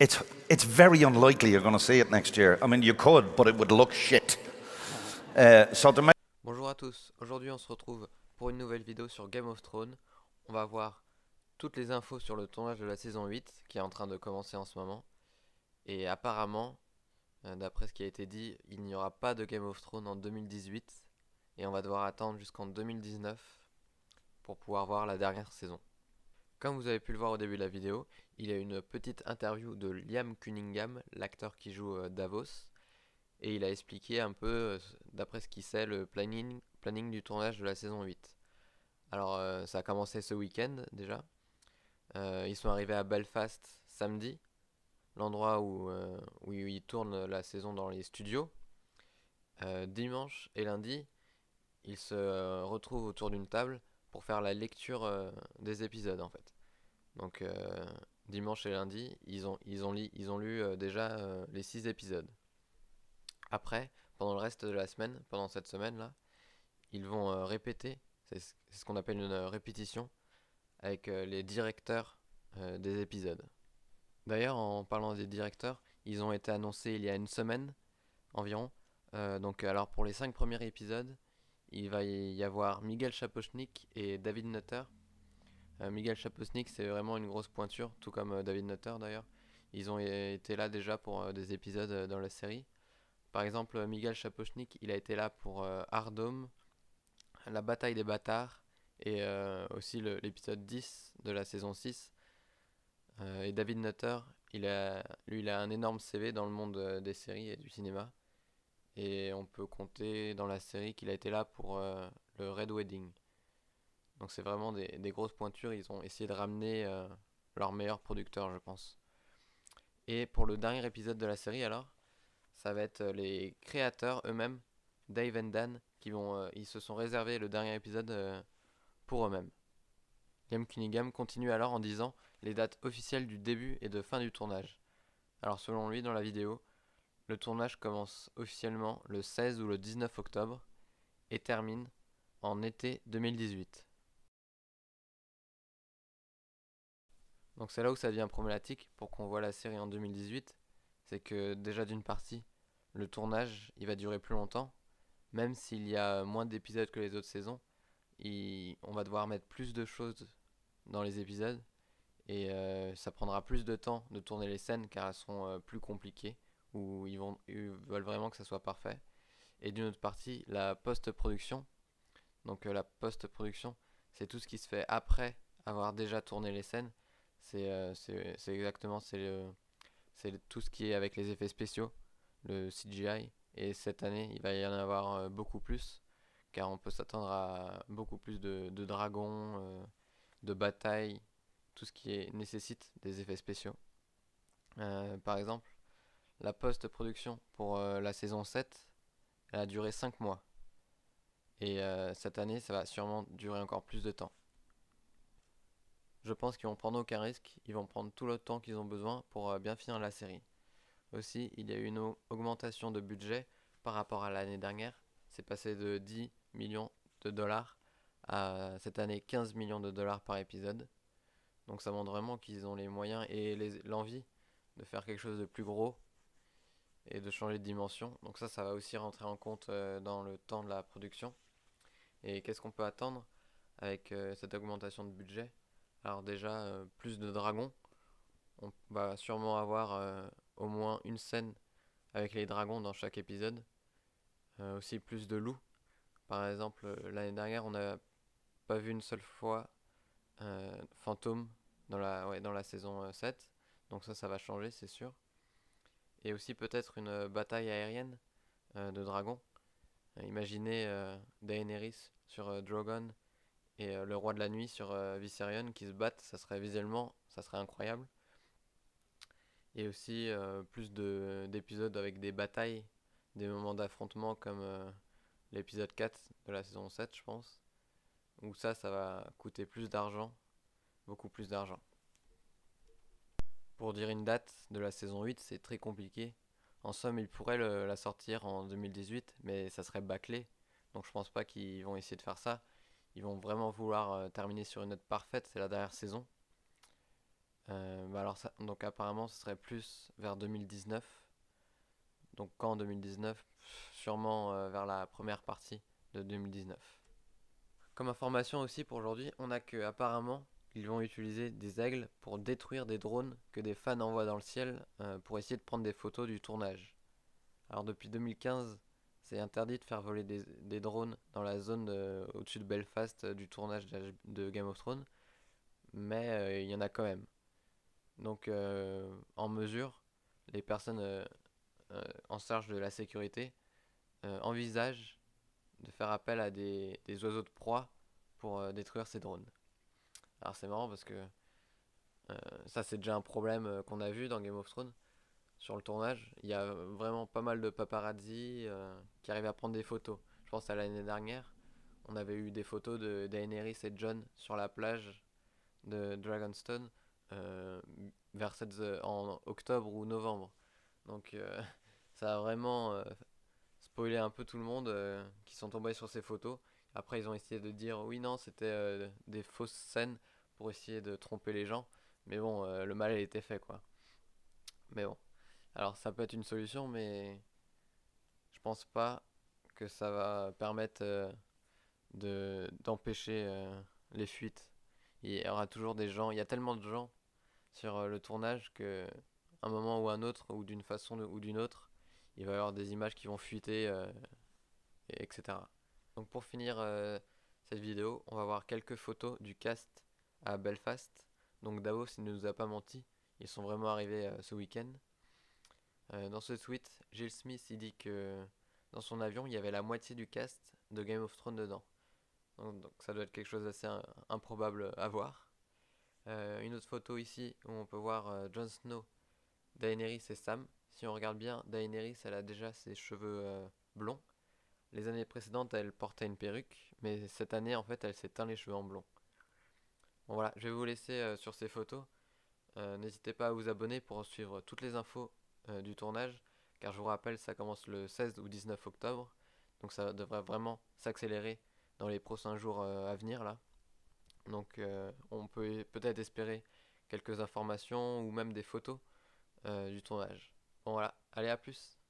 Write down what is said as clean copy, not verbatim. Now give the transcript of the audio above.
it's it's very unlikely you're going to see it next year. I mean, you could, but it would look shit. So there may Bonjour à tous, aujourd'hui on se retrouve pour une nouvelle vidéo sur Game of Thrones. On va voir toutes les infos sur le tournage de la saison 8 qui est en train de commencer en ce moment. Et apparemment, d'après ce qui a été dit, il n'y aura pas de Game of Thrones en 2018 et on va devoir attendre jusqu'en 2019 pour pouvoir voir la dernière saison. Comme vous avez pu le voir au début de la vidéo, il y a une petite interview de Liam Cunningham, l'acteur qui joue Davos, et il a expliqué un peu, d'après ce qu'il sait, le planning du tournage de la saison 8. Alors, ça a commencé ce week-end déjà. Ils sont arrivés à Belfast samedi, l'endroit où ils tournent la saison dans les studios. Dimanche et lundi, ils se retrouvent autour d'une table pour faire la lecture des épisodes en fait. Donc dimanche et lundi, ils ont lu déjà les 6 épisodes. Après, pendant le reste de la semaine, pendant cette semaine-là, ils vont répéter, c'est ce qu'on appelle une répétition, avec les directeurs des épisodes. D'ailleurs, en parlant des directeurs, ils ont été annoncés il y a une semaine environ. Donc alors pour les 5 premiers épisodes, il va y avoir Miguel Sapochnik et David Nutter. Miguel Sapochnik, c'est vraiment une grosse pointure, tout comme David Nutter d'ailleurs. Ils ont été là déjà pour des épisodes dans la série. Par exemple, Miguel Sapochnik, il a été là pour Ardom, la bataille des bâtards, et aussi l'épisode 10 de la saison 6. Et David Nutter, il a un énorme CV dans le monde des séries et du cinéma. Et on peut compter dans la série qu'il a été là pour le Red Wedding. Donc c'est vraiment des grosses pointures. Ils ont essayé de ramener leurs meilleurs producteurs, je pense. Et pour le dernier épisode de la série, alors, ça va être les créateurs eux-mêmes, Dave et Dan, ils se sont réservés le dernier épisode pour eux-mêmes. Liam Cunningham continue alors en disant les dates officielles du début et de fin du tournage. Alors selon lui, dans la vidéo, le tournage commence officiellement le 16 ou le 19 octobre et termine en été 2018. Donc c'est là où ça devient problématique pour qu'on voit la série en 2018, c'est que déjà d'une partie, le tournage il va durer plus longtemps, même s'il y a moins d'épisodes que les autres saisons, on va devoir mettre plus de choses dans les épisodes et ça prendra plus de temps de tourner les scènes car elles seront plus compliquées où ils veulent vraiment que ça soit parfait. Et d'une autre partie, la post-production. Donc la post-production, c'est tout ce qui se fait après avoir déjà tourné les scènes. C'est exactement c'est tout ce qui est avec les effets spéciaux, le CGI. Et cette année, il va y en avoir beaucoup plus, car on peut s'attendre à beaucoup plus de dragons, de batailles, tout ce qui nécessite des effets spéciaux. Par exemple, la post-production pour la saison 7, elle a duré 5 mois. Et cette année, ça va sûrement durer encore plus de temps. Je pense qu'ils vont prendre aucun risque, ils vont prendre tout le temps qu'ils ont besoin pour bien finir la série. Aussi, il y a eu une augmentation de budget par rapport à l'année dernière. C'est passé de 10 millions de dollars à cette année 15 millions de dollars par épisode. Donc ça montre vraiment qu'ils ont les moyens et l'envie de faire quelque chose de plus gros et de changer de dimension. Donc ça va aussi rentrer en compte dans le temps de la production. Et qu'est-ce qu'on peut attendre avec cette augmentation de budget? Alors déjà, plus de dragons. On va sûrement avoir au moins une scène avec les dragons dans chaque épisode. Aussi plus de loups. Par exemple, l'année dernière, on n'a pas vu une seule fois fantôme dans la saison 7. Donc ça va changer, c'est sûr. Et aussi peut-être une bataille aérienne de dragons. Imaginez Daenerys sur Drogon et le roi de la nuit sur Viserion qui se battent, ça serait visuellement, ça serait incroyable. Et aussi plus d'épisodes avec des batailles, des moments d'affrontement comme l'épisode 4 de la saison 7 je pense. Où ça va coûter plus d'argent, beaucoup plus d'argent. Pour dire une date de la saison 8, c'est très compliqué. En somme, ils pourraient la sortir en 2018, mais ça serait bâclé. Donc je pense pas qu'ils vont essayer de faire ça. Ils vont vraiment vouloir terminer sur une note parfaite, c'est la dernière saison. Donc apparemment ce serait plus vers 2019. Donc quand 2019? Sûrement vers la première partie de 2019. Comme information aussi pour aujourd'hui, on a que apparemment ils vont utiliser des aigles pour détruire des drones que des fans envoient dans le ciel pour essayer de prendre des photos du tournage. Alors depuis 2015, c'est interdit de faire voler des drones dans la zone au-dessus de Belfast du tournage de Game of Thrones, mais il y en a quand même. Donc en mesure, les personnes en charge de la sécurité envisagent de faire appel à des oiseaux de proie pour détruire ces drones. Alors c'est marrant parce que ça c'est déjà un problème qu'on a vu dans Game of Thrones sur le tournage. Il y a vraiment pas mal de paparazzi qui arrivent à prendre des photos. Je pense à l'année dernière, on avait eu des photos de Daenerys et Jon sur la plage de Dragonstone euh, en octobre ou novembre. Donc ça a vraiment spoilé un peu tout le monde qui sont tombés sur ces photos. Après ils ont essayé de dire oui non c'était des fausses scènes pour essayer de tromper les gens. Mais bon le mal a été fait quoi. Mais bon. Alors ça peut être une solution mais je pense pas que ça va permettre d'empêcher les fuites. Il y aura toujours des gens, il y a tellement de gens sur le tournage que un moment ou un autre, ou d'une façon ou d'une autre, il va y avoir des images qui vont fuiter, etc. Donc pour finir cette vidéo, on va voir quelques photos du cast à Belfast. Donc Davos, il ne nous a pas menti, ils sont vraiment arrivés ce week-end. Dans ce tweet, Jill Smith il dit que dans son avion, il y avait la moitié du cast de Game of Thrones dedans. Donc ça doit être quelque chose d'assez improbable à voir. Une autre photo ici où on peut voir Jon Snow, Daenerys et Sam. Si on regarde bien, Daenerys elle a déjà ses cheveux blonds. Les années précédentes elle portait une perruque, mais cette année en fait elle s'est teint les cheveux en blond. Bon voilà, je vais vous laisser sur ces photos. N'hésitez pas à vous abonner pour suivre toutes les infos du tournage, car je vous rappelle ça commence le 16 ou 19 octobre, donc ça devrait vraiment s'accélérer dans les prochains jours à venir là. Donc on peut peut-être espérer quelques informations ou même des photos du tournage. Bon voilà, allez à plus.